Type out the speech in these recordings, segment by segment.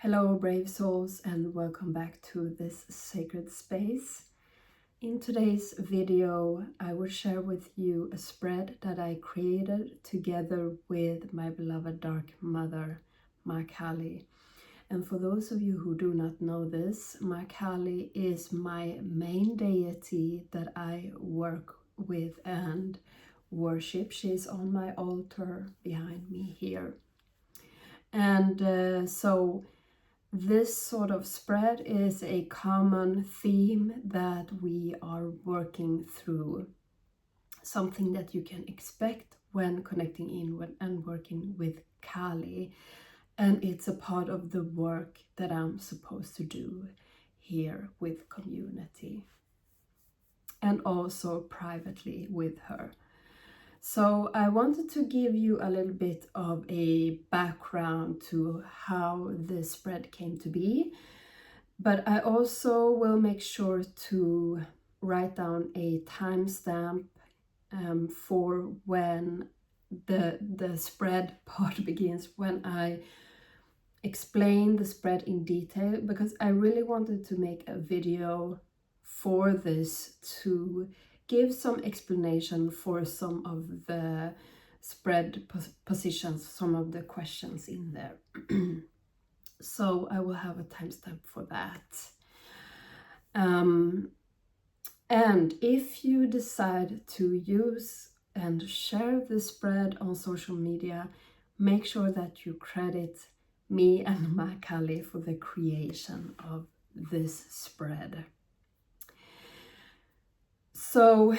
Hello, brave souls, and welcome back to this sacred space. In today's video, I will share with you a spread that I created together with my beloved Dark Mother, Ma Kali. And for those of you who do not know this, Ma Kali is my main deity that I work with and worship. She's on my altar behind me here. And so this sort of spread is a common theme that we are working through, something that you can expect when connecting in and working with Kali, and it's a part of the work that I'm supposed to do here with community and also privately with her. So I wanted to give you a little bit of a background to how this spread came to be, but I also will make sure to write down a timestamp for when the spread part begins, when I explain the spread in detail, because I really wanted to make a video for this to give some explanation for some of the spread positions, some of the questions in there. So I will have a timestamp for that. And if you decide to use and share the spread on social media, make sure that you credit me and Ma Kali for the creation of this spread. So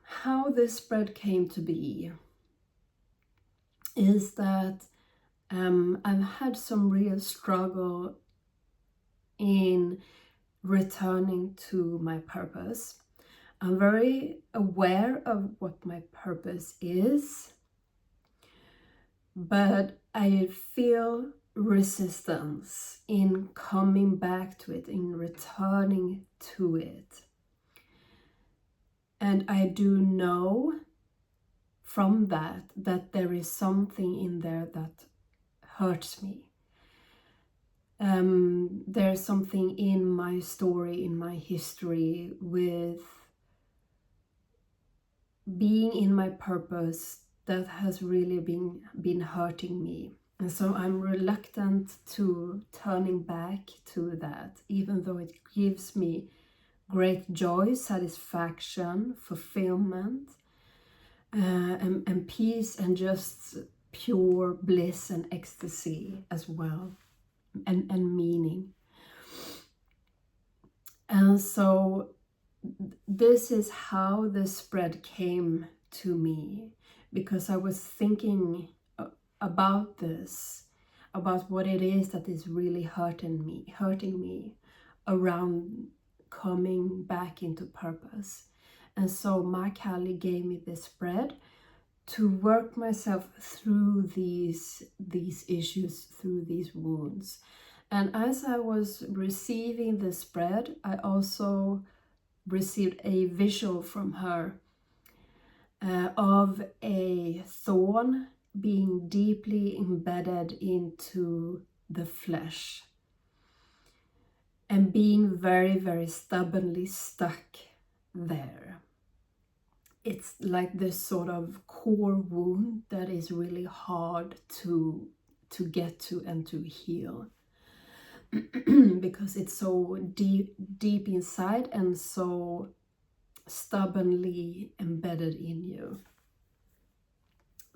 how this spread came to be is that I've had some real struggle in returning to my purpose. I'm very aware of what my purpose is, but I feel resistance in coming back to it, in returning to it. And I do know from that there is something in there that hurts me. There's something in my story, in my history with being in my purpose that has really been hurting me. And so I'm reluctant to turning back to that, even though it gives me great joy, satisfaction, fulfillment, and peace, and just pure bliss and ecstasy as well, and meaning. And so this is how the spread came to me, because I was thinking about this, about what it is that is really hurting me around coming back into purpose. And so Ma Kali gave me this spread to work myself through these issues, through these wounds. And as I was receiving the spread, I also received a visual from her of a thorn being deeply embedded into the flesh and being very, very stubbornly stuck there. It's like this sort of core wound that is really hard to get to and to heal. Because it's so deep inside and so stubbornly embedded in you.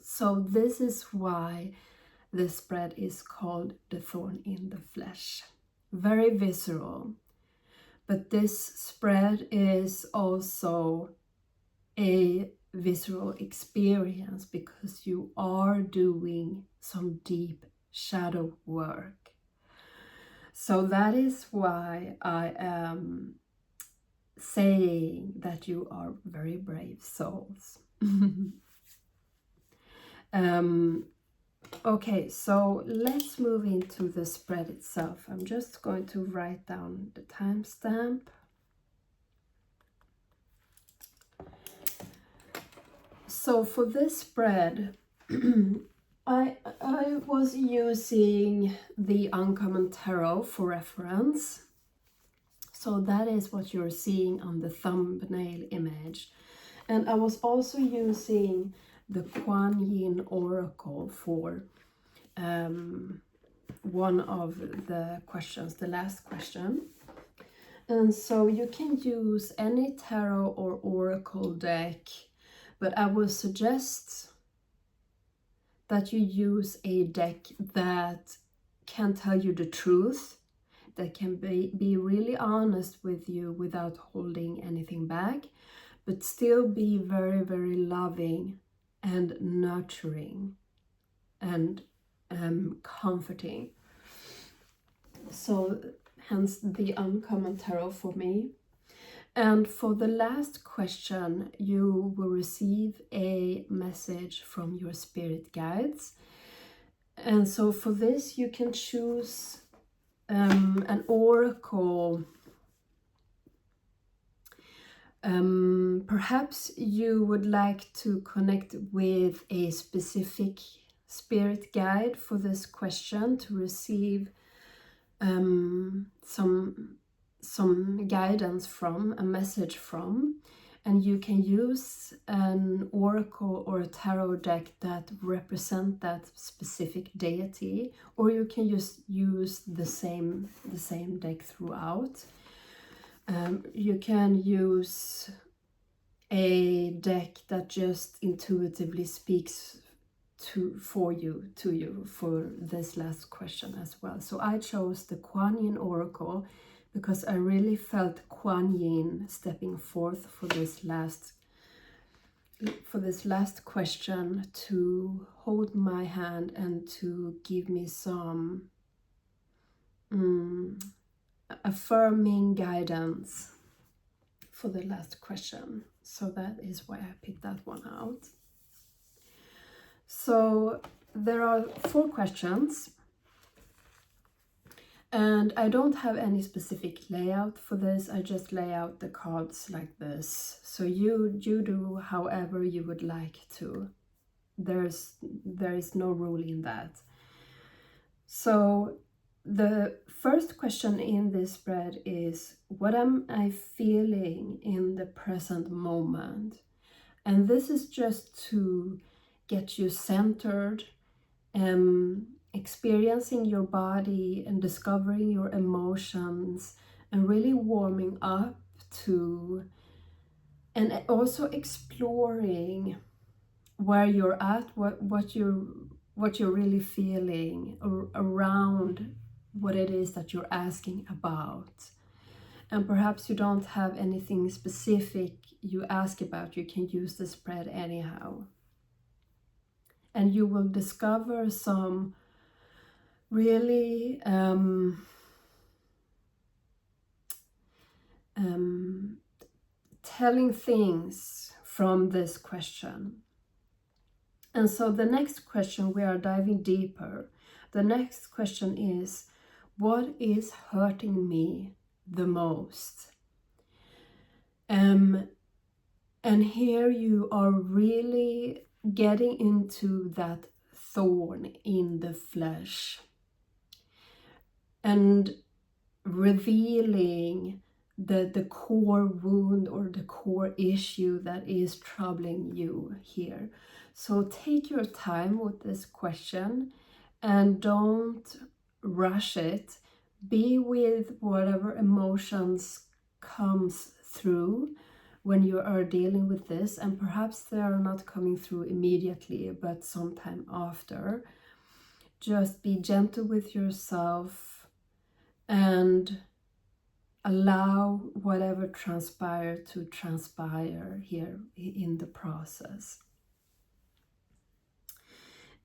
So this is why the spread is called the thorn in the flesh. Very visceral, but this spread is also a visceral experience because you are doing some deep shadow work. So that is why I am saying that you are very brave souls. Okay, so let's move into the spread itself. I'm just going to write down the timestamp. So for this spread, I I was using the Uncommon Tarot for reference. So that is what you're seeing on the thumbnail image. And I was also using the Kuan Yin Oracle for one of the questions, the last question. And so you can use any tarot or oracle deck, but I would suggest that you use a deck that can tell you the truth, that can be really honest with you without holding anything back, but still be very, very loving and nurturing and comforting. So hence the Uncommon Tarot for me. And for the last question, you will receive a message from your spirit guides. And so for this, you can choose an oracle. Perhaps you would like to connect with a specific spirit guide for this question to receive some guidance from, a message from, and you can use an oracle or a tarot deck that represent that specific deity, or you can just use the same deck throughout. You can use a deck that just intuitively speaks to you for this last question as well. So I chose the Kuan Yin Oracle because I really felt Kuan Yin stepping forth for this last question, to hold my hand and to give me some affirming guidance for the last question. So that is why I picked that one out. So there are 4 questions, and I don't have any specific layout for this. I just lay out the cards like this. So you do however you would like to. There is no rule in that. So the first question in this spread is, what am I feeling in the present moment? And this is just to get you centered, experiencing your body and discovering your emotions, and really warming up to, and also exploring where you're at, what you're really feeling around what it is that you're asking about. And perhaps you don't have anything specific you ask about, you can use the spread anyhow. And you will discover some really telling things from this question. And so the next question, we are diving deeper. The next question is, what is hurting me the most? And here you are really getting into that thorn in the flesh and revealing the core wound or the core issue that is troubling you here. So take your time with this question and don't rush it. Be with whatever emotions comes through when you are dealing with this, and perhaps they are not coming through immediately, but sometime after. Just be gentle with yourself and allow whatever transpire to transpire here in the process.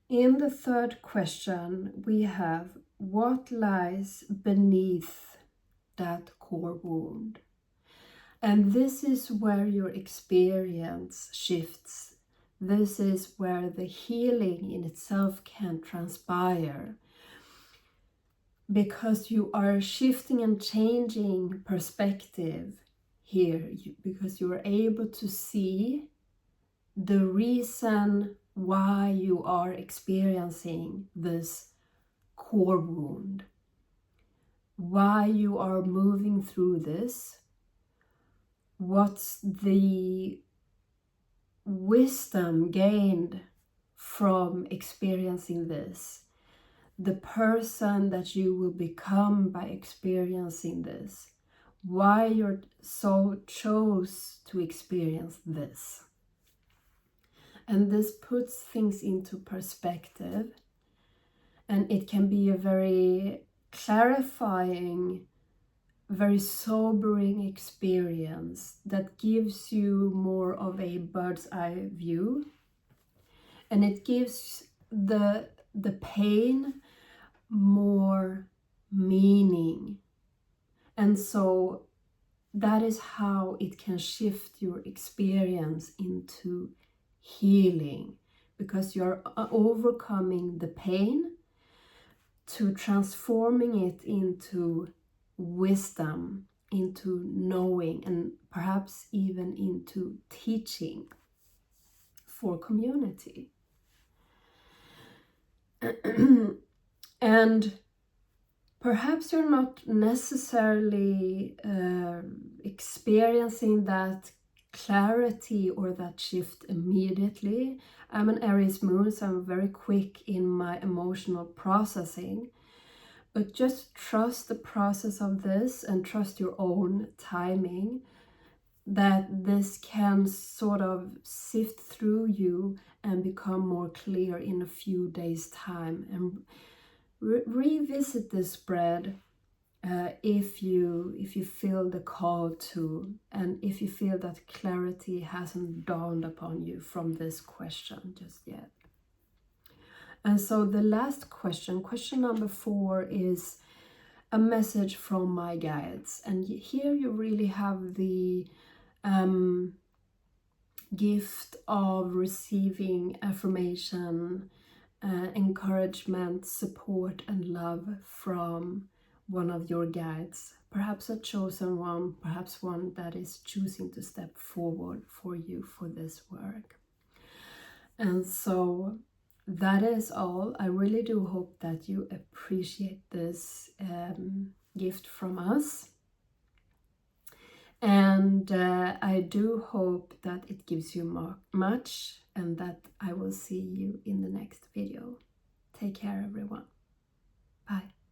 In the third question, we have, what lies beneath that core wound? And this is where your experience shifts. This is where the healing in itself can transpire, because you are shifting and changing perspective here, because you are able to see the reason why you are experiencing this core wound, why you are moving through this, what's the wisdom gained from experiencing this, the person that you will become by experiencing this, why your soul chose to experience this. And this puts things into perspective, and it can be a very clarifying, very sobering experience that gives you more of a bird's eye view, and it gives the pain more meaning. And so that is how it can shift your experience into healing, because you're overcoming the pain to transforming it into wisdom, into knowing, and perhaps even into teaching for community. And perhaps you're not necessarily experiencing that clarity or that shift immediately. I'm an Aries moon, so I'm very quick in my emotional processing. But just trust the process of this and trust your own timing, that this can sort of sift through you and become more clear in a few days' time. And revisit this spread if you feel the call to, and if you feel that clarity hasn't dawned upon you from this question just yet. And so the last question number 4, is a message from my guides. And here you really have the gift of receiving affirmation, encouragement, support, and love from one of your guides. Perhaps a chosen one, perhaps one that is choosing to step forward for you for this work. And so that is all. I really do hope that you appreciate this gift from us. And I do hope that it gives you much, and that I will see you in the next video. Take care, everyone. Bye.